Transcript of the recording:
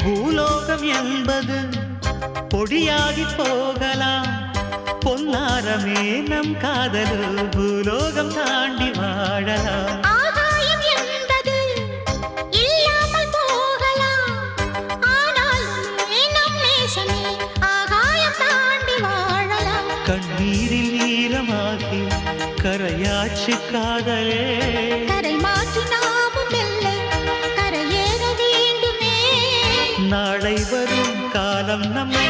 பூலோகம் என்பது பொடியாகி போகலாம், பொன்னாரமே நம் காதலு பூலோகம் தாண்டி வாழலாம். ஆகாயம் என்பது இல்லாமல் போகலாம், ஆனால் நம் நேசமே ஆகாயம் தாண்டி வாழலாம். கண்ணீரில் ஈரமாகி கரையாட்சி காதலே, கரை மாற்றி நாமும் வெல்ல கரையேற வேண்டுமே. நாளை வரும் காலம் நம்மை